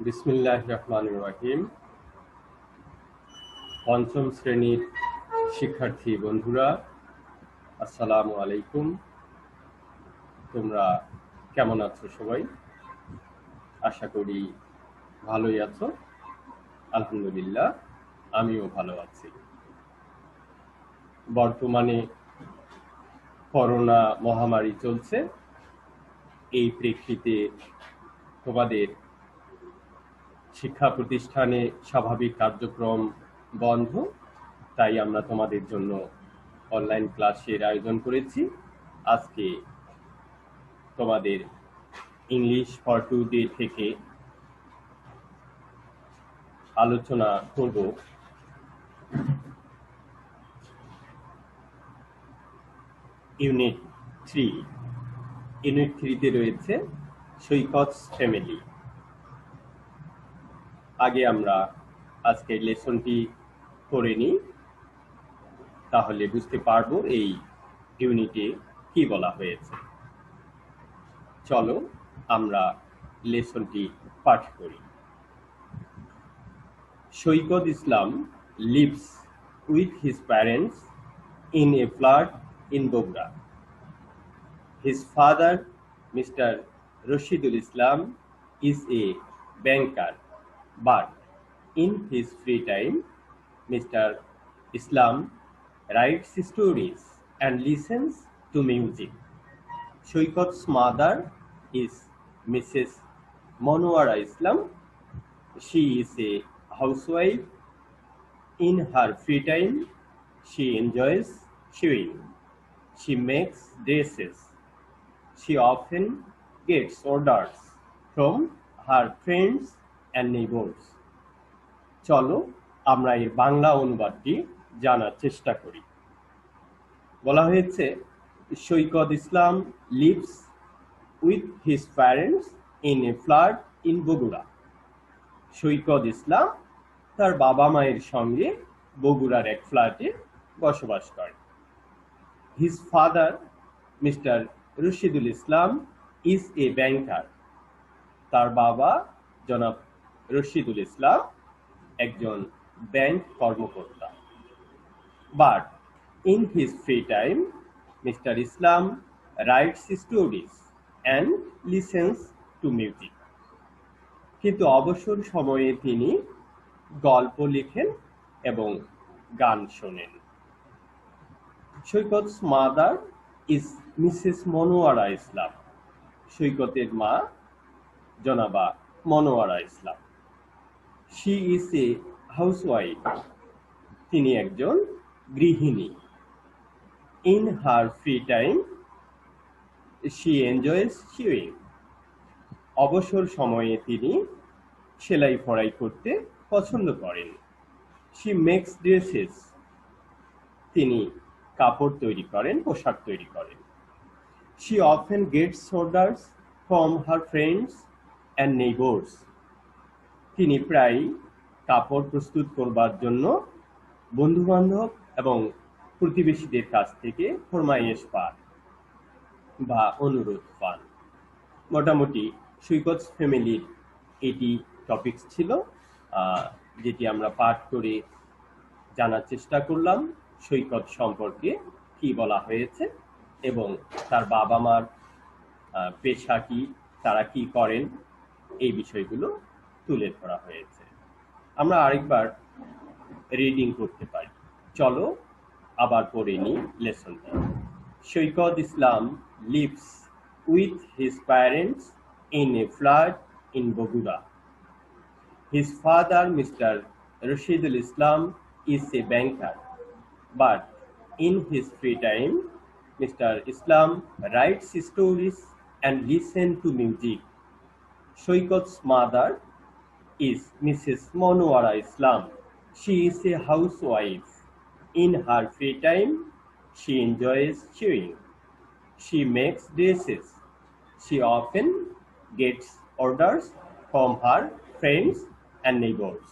বিসমিল্লাহির রহমানির রহিম। পঞ্চম শ্রেণীর শিক্ষার্থী বন্ধুরা, আসসালামু আলাইকুম। তোমরা কেমন আছো সবাই? আশা করি ভালোই আছো। আলহামদুলিল্লাহ, আমিও ভালো আছি। বর্তমানে করোনা মহামারী চলছে। এই প্রেক্ষিতে তোমাদের শিক্ষা প্রতিষ্ঠানে স্বাভাবিক কার্যক্রম বন্ধ, তাই আমরা তোমাদের জন্য অনলাইন ক্লাসের আয়োজন করেছি। আজকে তোমাদের ইংলিশ ফর টুডে থেকে আলোচনা করব ইউনিট 3। ইউনিট 3-তে রয়েছে সৈকতস ফ্যামিলি। আগে আমরা আজকের লেসনটি করে নিই, তাহলে বুঝতে পারবো এই ইউনিটে কি বলা হয়েছে। চলো আমরা লেসনটি পাঠ করি। সৈকত ইসলাম lives with his parents in a flat in Bogra. His father, Mr. Rashidul Islam, is a banker, but in his free time, Mr. Islam writes stories and listens to music. Shoykot's mother is Mrs. Monwara Islam. She is a housewife. In her free time, she enjoys sewing. She makes dresses. She often gets orders from her friends and neighbors. চলো আমরা এর বাংলা অনুবাদটি জানার চেষ্টা করি। বলা হয়েছে, সৈকত ইসলাম lives with his parents in a flat in Bogura. সৈকত ইসলাম তার বাবা মায়ের সঙ্গে বগুড়ার এক ফ্ল্যাটে বসবাস করে। His father, Mr. Rashidul Islam, is a banker. তার বাবা জনাব রশিদুল ইসলাম একজন ব্যাংক কর্মকর্তা। But in his free time, Mr. Islam writes stories and listens to music. কিন্তু অবসর সময়ে তিনি গল্প লেখেন এবং গান শোনেন। সৈকত's mother is Mrs. মনোয়ারা ইসলাম। সৈকতের মা জনাবা মনোয়ারা ইসলাম। She is a housewife. তিনি একজন গৃহিণী। In her free time, she enjoys sewing. অবসর সময়ে তিনি সেলাই ফড়াই করতে পছন্দ করেন। She makes dresses. তিনি কাপড় তৈরি করেন, পোশাক তৈরি করেন। She often gets orders from her friends and neighbors. তিনি প্রায় কাপড় প্রস্তুত করবার জন্য বন্ধু-বান্ধব এবং প্রতিবেশীদের কাছ থেকে ফরমায়েশ পান বা অনুরোধ পান। মোটামুটি সৈকত ফ্যামিলির এটি টপিকস ছিল, যেটি আমরা পাঠ করে জানার চেষ্টা করলাম সৈকত সম্পর্কে কি বলা হয়েছে এবং তার বাবা মার পেশা কি, তারা কি করেন, এই বিষয়গুলো তুলে ধরা হয়েছে। আমরা আরেকবার রিডিং করতে পারি। চলো আবার পড়ে নিই লেসনটি। সৈকত ইসলাম lives with his parents in a flat in Bogura. His father, Mr. Rashidul Islam, is a banker, but in his free time, Mr. Islam writes stories and listens to music. Shoykot's mother is Mrs. Monwara Islam. She is a housewife. In her free time, she enjoys sewing. She makes dresses. She often gets orders from her friends and neighbors.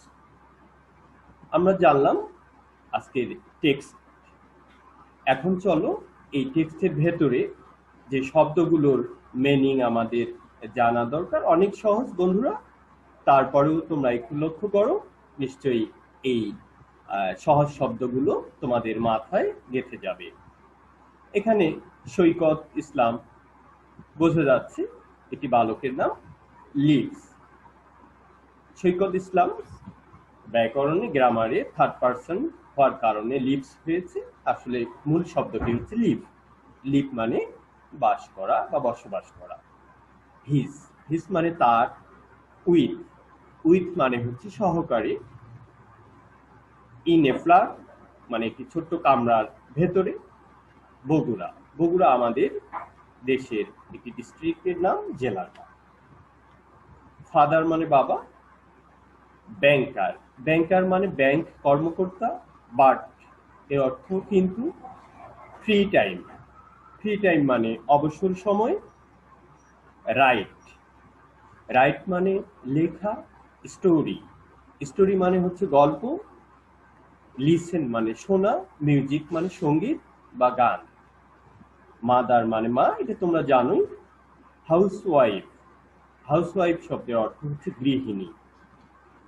আমরা জানলাম আজকের text. এখন চলো এই টেক্সটের ভেতরে যে শব্দগুলোর meaning আমাদের জানা দরকার, অনেক সহজ বন্ধুরা, তারপরেও তোমরা একটু লক্ষ্য করো, নিশ্চয়ই এই সহজ শব্দগুলো তোমাদের মাথায় গেঁথে যাবে। এখানে সৈকত ইসলাম বোঝা যাচ্ছে এটি বালকের নাম। লিভস, সৈকত ইসলাম ব্যাকরণে গ্রামারে থার্ড পারসন হওয়ার কারণে লিভস হয়েছে। আসলে মূল শব্দটি হচ্ছে লিভ। লিভ মানে বাস করা বা বসবাস করা। হিজ, হিজ মানে তার। উইথ, উইথ মানে হচ্ছে সহকারী। ইন এ ফ্ল্যাট মানে একটি ছোট্ট কামরার ভেতরে। বগুড়া, বগুড়া আমাদের দেশের একটি ডিস্ট্রিক্টের নাম, জেলার নাম। ফাদার মানে বাবা। ব্যাংকার, ব্যাংকার মানে ব্যাংক কর্মকর্তা, বাট এর অর্থ কিন্তু ফ্রি টাইম। ফ্রি টাইম মানে অবসর সময়। রাইট, রাইট মানে লেখা। স্টোরি, স্টোরি মানে হচ্ছে গল্প। লিসেন মানে শোনা। মিউজিক মানে সঙ্গীত বা গান। মাদার মানে মা, এটা তোমরা জানোই। হাউসওয়াইফ, হাউসওয়াইফ শব্দের অর্থ হচ্ছে গৃহিণী।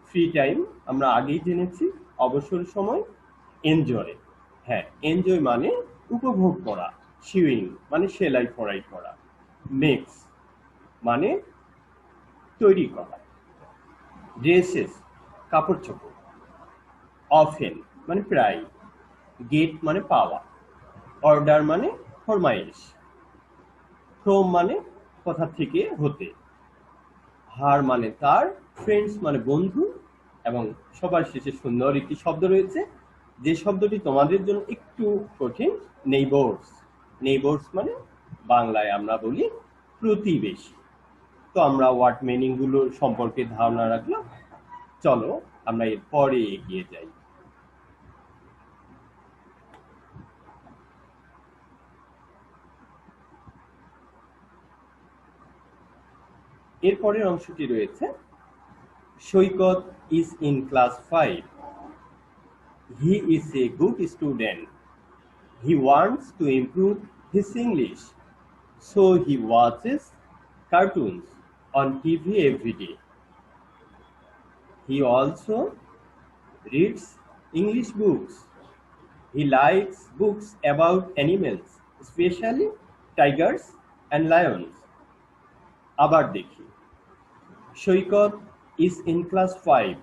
ফ্রি টাইম আমরা আগেই জেনেছি, অবসর সময়। এনজয়, হ্যাঁ এনজয় মানে উপভোগ করা। সুইং মানে সেলাই ফড়াই করা। মেক্স মানে তৈরি করা। ড্রেসেস কাপড় চোপড়। অফেন মানে প্রায়। গেট মানে পাওয়া। অর্ডার মানে ফরমাইশ। ফ্রম মানে কোথা থেকে, হতে। হার মানে তার। ফ্রেন্ডস মানে বন্ধু। এবং সবার শেষে সুন্দর একটি শব্দ রয়েছে, যে শব্দটি তোমাদের জন্য একটু কঠিন, নেইবারস। নেইবারস মানে বাংলায় আমরা বলি প্রতিবেশী। তো আমরা ওয়ার্ড মিনিং গুলোর সম্পর্কে ধারণা রাখলাম। চলো আমরা এর পরে এগিয়ে যাই। এরপরের অংশটি রয়েছে, সৈকত is in class 5. He is a good student. He wants to improve his English, so he watches cartoons on TV every day. He also reads English books. He likes books about animals, especially tigers and lions. আবার দেখি, সৈকত is in class 5.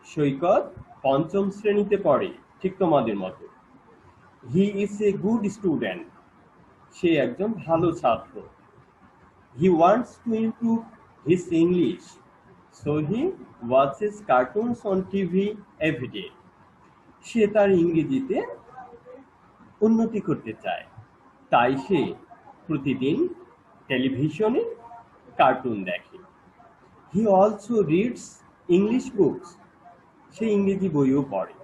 সৈকত পঞ্চম শ্রেণীতে পড়ে, ঠিক তোমাদের মতো। He is a good student. সে একজন ভালো ছাত্র। He wants to improve his English, so he watches cartoons on TV every day. সে তার ইংরেজিতে উন্নতি করতে চায়, তাই সে প্রতিদিন টেলিভিশনে কার্টুন দেখে। He also reads English books. সে ইংরেজি বইও পড়ে।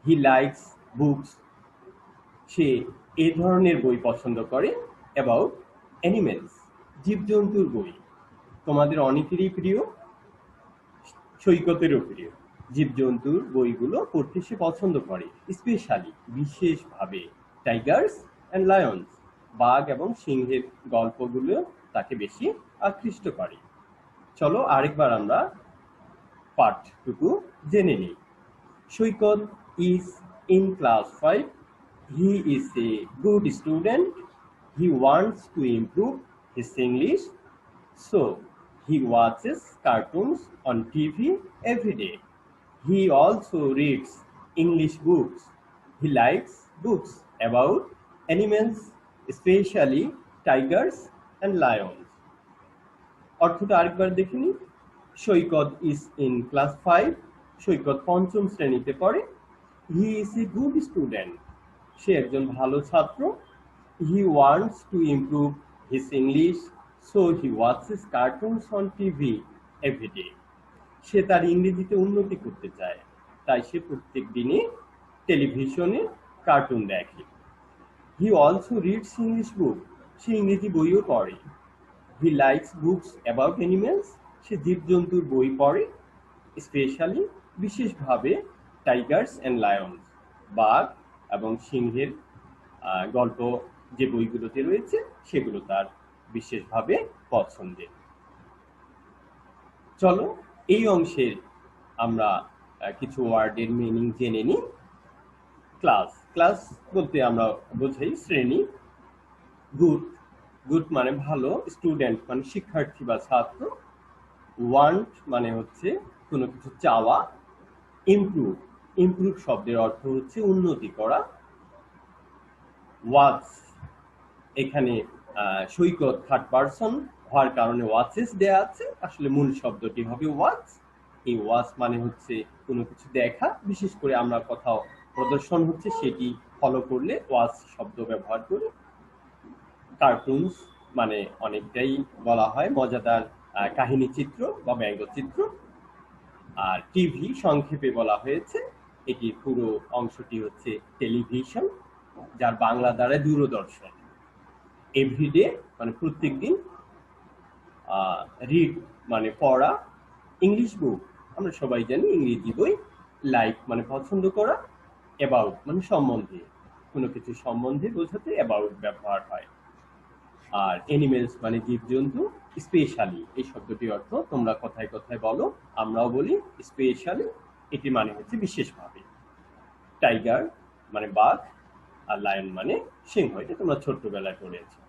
He likes books. সে এই ধরনের বই পছন্দ করে about animals, জীবজন্তুর বই। তোমাদের অনেকেরই প্রিয়, সৈকতেরও প্রিয়। জীবজন্তুর বইগুলো পড়তে সে পছন্দ করে, স্পেশালি বিশেষভাবে টাইগার্স অ্যান্ড লায়ন্স, বাঘ এবং সিংহের গল্পগুলো তাকে বেশি আকৃষ্ট করে। চলো আরেকবার আমরা পাঠটুকু জেনে নিই। সৈকত is in class 5. He is a good student. He wants to improve his English, so he watches cartoons on TV every day. He also reads English books. He likes books about animals, especially tigers and lions. অর্থটা আরেকবার দেখে নিই। সৈকত is in class 5. সৈকত পঞ্চম শ্রেণীতে পড়ে। He is a good student. সে একজন ভালো ছাত্র। He wants to improve his English, so he watches cartoons on TV every day. সে তার ইংরেজিতে উন্নতি করতে চায়, তাই সে প্রত্যেক দিনই টেলিভিশনে কার্টুন দেখে। He also reads English book. সে ইংরেজি বইও পড়ে। He likes books about animals. সে জীবজন্তুর বই পড়ে, স্পেশালি বিশেষভাবে টাইগার্স অ্যান্ড লায়ন্স, বাঘ এবং সিংহের গল্প যে বইগুলোতে রয়েছে সেগুলো তার বিশেষভাবে পছন্দের। চলো এই অংশের আমরা কিছু ওয়ার্ডের মিনিং জেনে নিই। ক্লাস, ক্লাস বলতে আমরা বোঝাই শ্রেণী। গুড, গুড মানে ভালো। স্টুডেন্ট মানে শিক্ষার্থী বা ছাত্র। ওয়ান্ট মানে হচ্ছে কোনো কিছু চাওয়া। ইমপ্রুভ, ইমপ্রুভ শব্দের অর্থ হচ্ছে উন্নতি করা। ওয়াচ, এখানে সৈকত থার্ড পারসন হওয়ার কারণে ওয়াচেস দেয়া আছে, আসলে মূল শব্দটি হবে ওয়াচ। এই ওয়াচ মানে হচ্ছে কোনো কিছু দেখা, বিশেষ করে আমরা কোথাও প্রদর্শন হচ্ছে সেটি ফলো করলে ওয়াচ শব্দ ব্যবহার করি। কার্টুনস মানে অনেকটাই বলা হয় মজাদার কাহিনী চিত্র বা ব্যঙ্গচিত্র। আর টিভি সংক্ষেপে বলা হয়েছে, এটি পুরো অংশটি হচ্ছে টেলিভিশন, যার বাংলা দ্বারা দূরদর্শন। এভরিডে মানে প্রত্যেক দিন। রিড মানে পড়া। ইংলিশ বুক আমরা সবাই জানি ইংরেজি বই। লাইক মানে পছন্দ করা। অ্যাবাউট মানে সম্বন্ধে, কোনো কিছু সম্বন্ধে বোঝাতে অ্যাবাউট ব্যবহার হয়। আর অ্যানিমেলস মানে জীবজন্তু। স্পেশালি এই শব্দটির অর্থ তোমরা কথায় কথায় বলো, আমরাও বলি স্পেশালি, এটি মানে হচ্ছে বিশেষভাবে। টাইগার মানে বাঘ, আর লায়ন মানে সিংহ, এটা তোমরা ছোট্টবেলায় পড়েছো।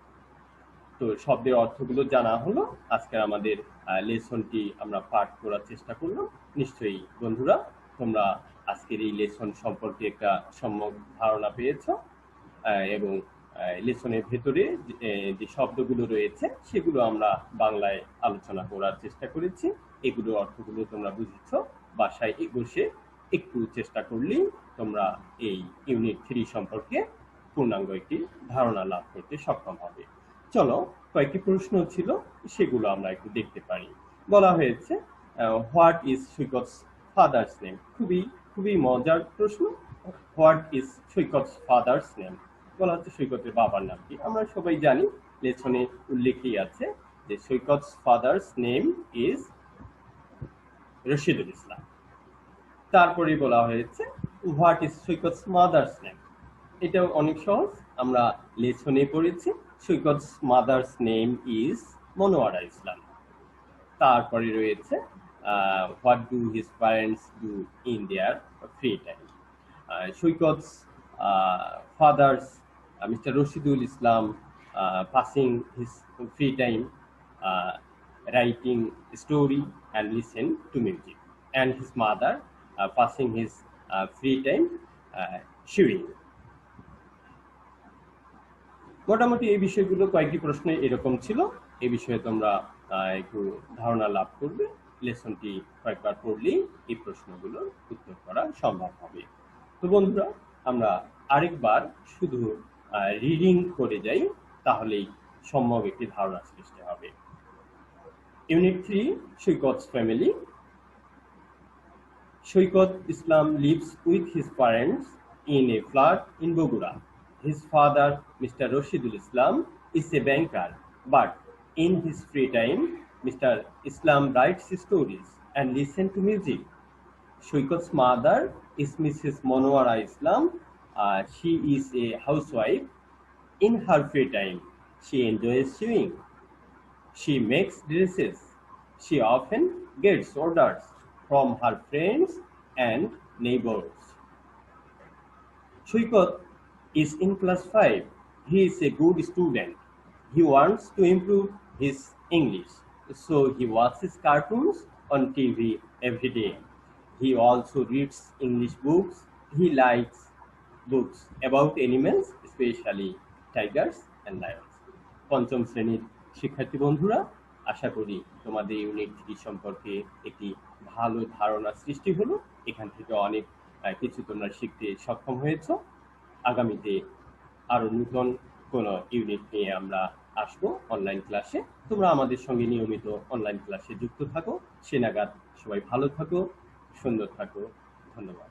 তো শব্দের অর্থগুলো জানা হলো। আজকের আমাদের লেসনটি আমরা পাঠ করার চেষ্টা করলাম। নিশ্চয়ই বন্ধুরা তোমরা আজকের এই লেসন সম্পর্কে একটা সম্যক ধারণা পেয়েছো, এবং লেসনের ভেতরে যে শব্দগুলো রয়েছে সেগুলো আমরা বাংলায় আলোচনা করার চেষ্টা করেছি। এগুলোর অর্থগুলো তোমরা বুঝেছ। বাসায় বসে একটু চেষ্টা করলেই তোমরা এই ইউনিট 3 সম্পর্কে পূর্ণাঙ্গ একটি ধারণা লাভ করতে সক্ষম হবে। চলো, কয়েকটি প্রশ্ন ছিল, সেগুলো আমরা একটু দেখতে পারি। বলা হয়েছে what is Saikat's father's name. খুবই খুবই মজার প্রশ্ন। What is Saikat's father's name, বলা হচ্ছে সৈকতের বাবার নাম কি। আমরা সবাই জানি, লেসনে উল্লেখই আছে যে Saikat's father's name is Rashidul Islam. তারপরে বলা হয়েছে what is Saikat's mother's name. এটাও অনেক সহজ, আমরা লেসনে পড়েছি। Saikat's mother's name is Monowara Islam. তারপরে রয়েছে what do his parents do in their free time. Saikat's father's Mr. Rashidul Islam passing his free time writing story and listen to music, and his mother passing his free time sewing. মোটামুটি এই বিষয়গুলো কয়েকটি প্রশ্ন এরকম ছিল। এই বিষয়ে তোমরা একটু ধারণা লাভ করবে। লেসনটি কয়েকবার পড়লেই এই প্রশ্নগুলোর উত্তর করা সম্ভব হবে। তো বন্ধুরা, আমরা আরেকবার শুধু রিডিং করে যাই, তাহলেই সম্যক একটি ধারণা সৃষ্টি হবে। Unit 3, সৈকত's family. Saikat Islam lives with his parents in a flat in Bogura. His father, Mr. Rashidul Islam, is a banker, but in his free time, Mr. Islam writes stories and listens to music. Saikat's mother is Mrs. Monowara Islam. She is a housewife. In her free time, she enjoys sewing. She makes dresses. She often gets orders from her friends and neighbors. Saikat is in class 5. He is a good student. He wants to improve his English, so he watches cartoons on TV every day. He also reads English books. He likes books about animals, especially tigers and lions. পঞ্চম শ্রেণীর শিক্ষার্থী বন্ধুরা, আশা করি তোমাদের unit 3 সম্পর্কে একটি ভালো ধারণা সৃষ্টি হলো। এখান থেকে অনেক কিছু তোমরা শিখতে সক্ষম হয়েছো। আগামীতে আরো নতুন কোনো ইউনিট নিয়ে আমরা আসবো অনলাইন ক্লাসে। তোমরা আমাদের সঙ্গে নিয়মিত অনলাইন ক্লাসে যুক্ত থাকো। সে নাগাদ সবাই ভালো থাকো, সুন্দর থাকো। ধন্যবাদ।